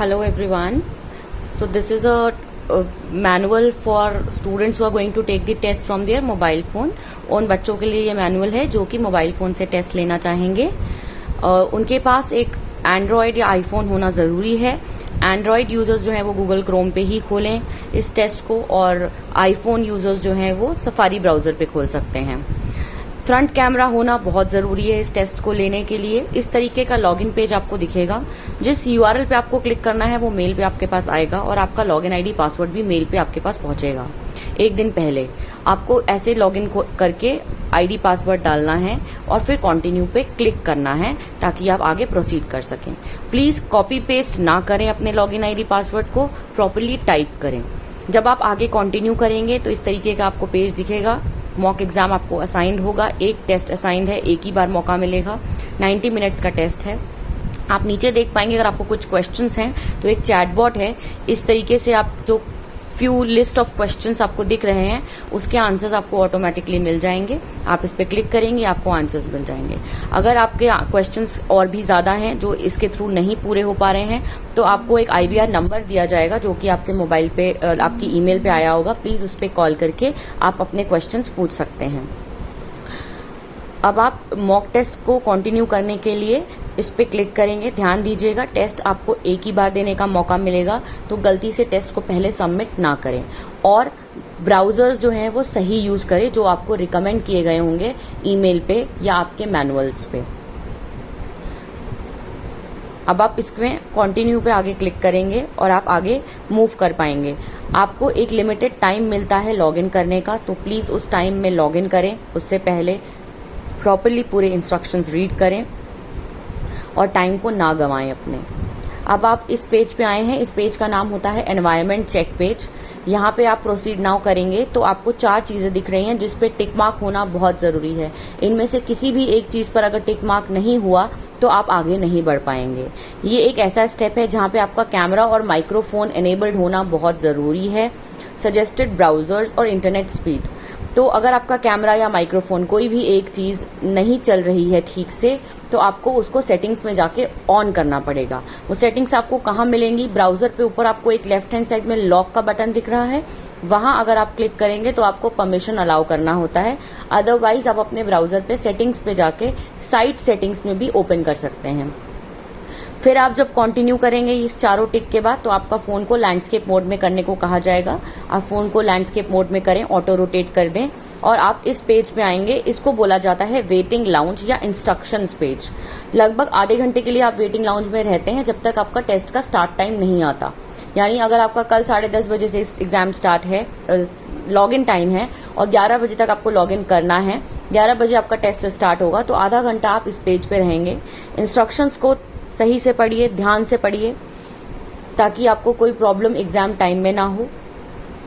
Hello everyone. So this is a manual for students who are going to take the test from their mobile phone. उन बच्चों के लिए ये manual है जो कि मोबाइल फ़ोन से टेस्ट लेना चाहेंगे. उनके पास एक एंड्रॉयड या आईफोन होना ज़रूरी है. एंड्रॉयड यूज़र्स जो हैं वो गूगल क्रोम पे ही खोलें इस टेस्ट को, और आईफोन यूज़र्स जो हैं वो सफारी ब्राउज़र पे खोल सकते हैं. फ्रंट कैमरा होना बहुत ज़रूरी है इस टेस्ट को लेने के लिए. इस तरीके का लॉगिन पेज आपको दिखेगा. जिस यूआरएल पे आपको क्लिक करना है वो मेल पे आपके पास आएगा और आपका लॉगिन आईडी पासवर्ड भी मेल पे आपके पास पहुंचेगा. एक दिन पहले आपको ऐसे लॉगिन करके आईडी पासवर्ड डालना है और फिर कंटिन्यू पे क्लिक करना है ताकि आप आगे प्रोसीड कर सकें. प्लीज़ कॉपी पेस्ट ना करें अपने लॉगिन आईडी पासवर्ड को, प्रॉपरली टाइप करें. जब आप आगे कंटिन्यू करेंगे तो इस तरीके का आपको पेज दिखेगा. मॉक एग्जाम आपको असाइंड होगा. एक टेस्ट असाइंड है, एक ही बार मौका मिलेगा. 90 मिनट्स का टेस्ट है. आप नीचे देख पाएंगे अगर आपको कुछ क्वेश्चंस हैं तो एक चैटबॉट है. इस तरीके से आप जो फ्यू लिस्ट ऑफ क्वेश्चंस आपको दिख रहे हैं उसके आंसर्स आपको ऑटोमेटिकली मिल जाएंगे. आप इस पर क्लिक करेंगे, आपको आंसर्स मिल जाएंगे. अगर आपके क्वेश्चंस और भी ज़्यादा हैं जो इसके थ्रू नहीं पूरे हो पा रहे हैं तो आपको एक IVR नंबर दिया जाएगा जो कि आपके मोबाइल पे आपकी ईमेल पे आया होगा. प्लीज़ उस पर कॉल करके आप अपने क्वेश्चंस पूछ सकते हैं. अब आप मॉक टेस्ट को कंटिन्यू करने के लिए इस पे क्लिक करेंगे. ध्यान दीजिएगा, टेस्ट आपको एक ही बार देने का मौका मिलेगा, तो गलती से टेस्ट को पहले सबमिट ना करें. और ब्राउज़र्स जो हैं वो सही यूज़ करें जो आपको रिकमेंड किए गए होंगे ईमेल पे या आपके मैनुअल्स पे. अब आप इसमें कंटिन्यू पे आगे क्लिक करेंगे और आप आगे मूव कर पाएंगे. आपको एक लिमिटेड टाइम मिलता है लॉगिन करने का, तो प्लीज़ उस टाइम में लॉगिन करें. उससे पहले प्रॉपरली पूरे इंस्ट्रक्शंस रीड करें और टाइम को ना गंवाएं अपने. अब आप इस पेज पे आए हैं. इस पेज का नाम होता है एनवायरनमेंट चेक पेज. यहाँ पे आप प्रोसीड नाउ करेंगे तो आपको 4 चीज़ें दिख रही हैं जिस पे टिक मार्क होना बहुत ज़रूरी है. इनमें से किसी भी एक चीज़ पर अगर टिक मार्क नहीं हुआ तो आप आगे नहीं बढ़ पाएंगे. ये एक ऐसा स्टेप है जहाँ पे आपका कैमरा और माइक्रोफोन एनेबल्ड होना बहुत ज़रूरी है. सजेस्टेड ब्राउज़र्स और इंटरनेट स्पीड. तो अगर आपका कैमरा या माइक्रोफोन कोई भी एक चीज़ नहीं चल रही है ठीक से तो आपको उसको सेटिंग्स में जाके ऑन करना पड़ेगा. वो सेटिंग्स आपको कहाँ मिलेंगी? ब्राउज़र पे ऊपर आपको एक लेफ्ट हैंड साइड में लॉक का बटन दिख रहा है. वहाँ अगर आप क्लिक करेंगे तो आपको परमिशन अलाउ करना होता है. अदरवाइज आप अपने ब्राउज़र पे सेटिंग्स पे जाके साइट सेटिंग्स में भी ओपन कर सकते हैं. फिर आप जब कंटिन्यू करेंगे इस चारों टिक के बाद तो आपका फ़ोन को लैंडस्केप मोड में करने को कहा जाएगा. आप फ़ोन को लैंडस्केप मोड में करें, ऑटो रोटेट कर दें और आप इस पेज पे आएंगे. इसको बोला जाता है वेटिंग लाउंज या इंस्ट्रक्शंस पेज. लगभग आधे घंटे के लिए आप वेटिंग लाउंज में रहते हैं जब तक आपका टेस्ट का स्टार्ट टाइम नहीं आता. यानी अगर आपका कल 10:30 बजे से एग्जाम स्टार्ट है, लॉगिन टाइम है और 11 बजे तक आपको लॉगिन करना है, 11 बजे आपका टेस्ट स्टार्ट होगा, तो आधा घंटा आप इस पेज पे रहेंगे. इंस्ट्रक्शंस को सही से पढ़िए, ध्यान से पढ़िए ताकि आपको कोई प्रॉब्लम एग्जाम टाइम में ना हो.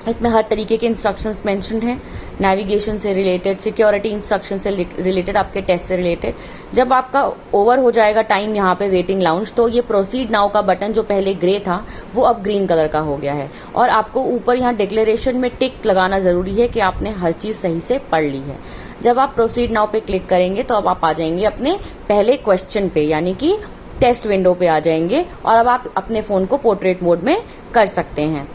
इसमें हर तरीके के इंस्ट्रक्शंस मेंशन्ड हैं, नेविगेशन से रिलेटेड, सिक्योरिटी इंस्ट्रक्शन से रिलेटेड, आपके टेस्ट से रिलेटेड. जब आपका ओवर हो जाएगा टाइम यहाँ पे वेटिंग लाउंज तो ये प्रोसीड नाउ का बटन जो पहले ग्रे था वो अब ग्रीन कलर का हो गया है. और आपको ऊपर यहाँ डिक्लेरेशन में टिक लगाना ज़रूरी है कि आपने हर चीज़ सही से पढ़ ली है. जब आप प्रोसीड नाउ पे क्लिक करेंगे तो अब आप आ जाएंगे अपने पहले क्वेश्चन पे, यानी कि टेस्ट विंडो पे आ जाएंगे और अब आप अपने फ़ोन को पोर्ट्रेट मोड में कर सकते हैं.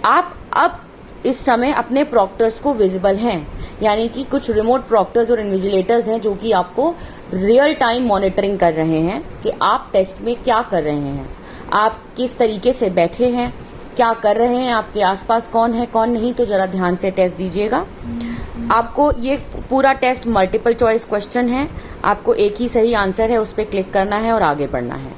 आप अब इस समय अपने प्रॉक्टर्स को विजिबल हैं, यानी कि कुछ रिमोट प्रॉक्टर्स और इन्विजिलेटर्स हैं जो कि आपको रियल टाइम मॉनिटरिंग कर रहे हैं कि आप टेस्ट में क्या कर रहे हैं, आप किस तरीके से बैठे हैं, क्या कर रहे हैं, आपके आसपास कौन है कौन नहीं. तो ज़रा ध्यान से टेस्ट दीजिएगा. आपको ये पूरा टेस्ट मल्टीपल चॉइस क्वेश्चन है. आपको एक ही सही आंसर है, उस पर क्लिक करना है और आगे बढ़ना है.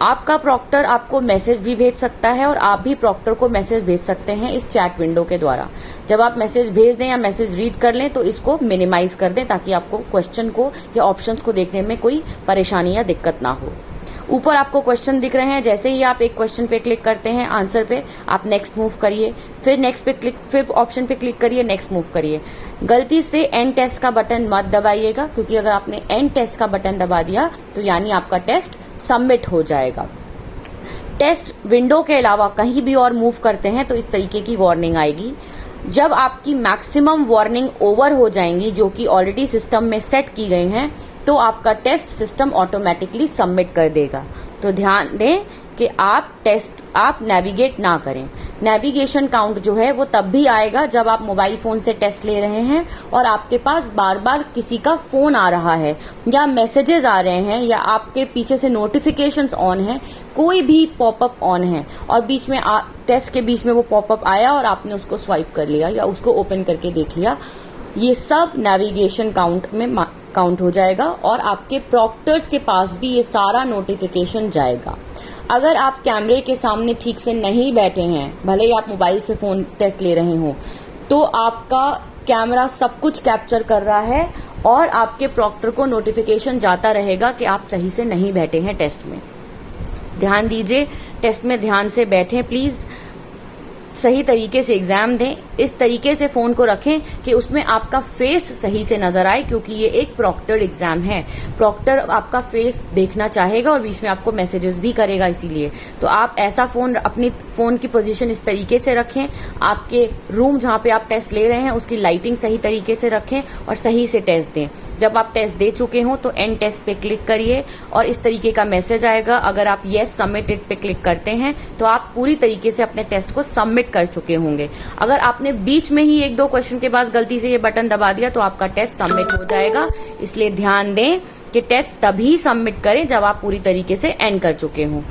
आपका प्रॉक्टर आपको मैसेज भी भेज सकता है और आप भी प्रॉक्टर को मैसेज भेज सकते हैं इस चैट विंडो के द्वारा. जब आप मैसेज भेज दें या मैसेज रीड कर लें तो इसको मिनिमाइज कर दें ताकि आपको क्वेश्चन को या ऑप्शंस को देखने में कोई परेशानी या दिक्कत ना हो. ऊपर आपको क्वेश्चन दिख रहे हैं. जैसे ही आप एक क्वेश्चन पे क्लिक करते हैं आंसर पे, आप नेक्स्ट मूव करिए, फिर नेक्स्ट पे क्लिक, फिर ऑप्शन पे क्लिक करिए, नेक्स्ट मूव करिए. गलती से एंड टेस्ट का बटन मत दबाइएगा क्योंकि अगर आपने एंड टेस्ट का बटन दबा दिया तो यानी आपका टेस्ट सबमिट हो जाएगा. टेस्ट विंडो के अलावा कहीं भी और मूव करते हैं तो इस तरीके की वार्निंग आएगी. जब आपकी मैक्सिमम वार्निंग ओवर हो जाएंगी जो कि ऑलरेडी सिस्टम में सेट की गई हैं तो आपका टेस्ट सिस्टम ऑटोमेटिकली सबमिट कर देगा. तो ध्यान दें कि आप नेविगेट ना करें। नेविगेशन काउंट जो है वो तब भी आएगा जब आप मोबाइल फोन से टेस्ट ले रहे हैं और आपके पास बार बार किसी का फोन आ रहा है या मैसेजेस आ रहे हैं या आपके पीछे से नोटिफिकेशंस ऑन है, कोई भी पॉपअप ऑन है और बीच में टेस्ट के बीच में वो पॉपअप आया और आपने उसको स्वाइप कर लिया या उसको ओपन करके देख लिया, ये सब नेविगेशन काउंट में काउंट हो जाएगा और आपके प्रॉक्टर्स के पास भी ये सारा नोटिफिकेशन जाएगा। अगर आप कैमरे के सामने ठीक से नहीं बैठे हैं, भले ही आप मोबाइल से फोन टेस्ट ले रहे हो, तो आपका कैमरा सब कुछ कैप्चर कर रहा है और आपके प्रॉक्टर को नोटिफिकेशन जाता रहेगा कि आप सही से नहीं बैठे हैं टेस्ट में। ध्यान दीजिए, टेस्ट में ध्यान से बैठें प्लीज, सही तरीके से एग्जाम दें। इस तरीके से फोन को रखें कि उसमें आपका फेस सही से नजर आए, क्योंकि ये एक प्रॉक्टर्ड एग्जाम है। प्रॉक्टर आपका फेस देखना चाहेगा और बीच में आपको मैसेजेस भी करेगा, इसीलिए तो आप ऐसा फोन, अपनी फोन की पोजीशन इस तरीके से रखें, आपके रूम जहां पे आप टेस्ट ले रहे हैं उसकी लाइटिंग सही तरीके से रखें और सही से टेस्ट दें। जब आप टेस्ट दे चुके हो तो एंड टेस्ट पे क्लिक करिए और इस तरीके का मैसेज आएगा। अगर आप येस सबमिटेड पे क्लिक करते हैं तो आप पूरी तरीके से अपने टेस्ट को सबमिट कर चुके होंगे। अगर आपने बीच में ही 1-2 क्वेश्चन के बाद गलती से ये बटन दबा दिया तो आपका टेस्ट सबमिट हो जाएगा। इसलिए ध्यान दें कि टेस्ट तभी सबमिट करें जब आप पूरी तरीके से एंड कर चुके हों।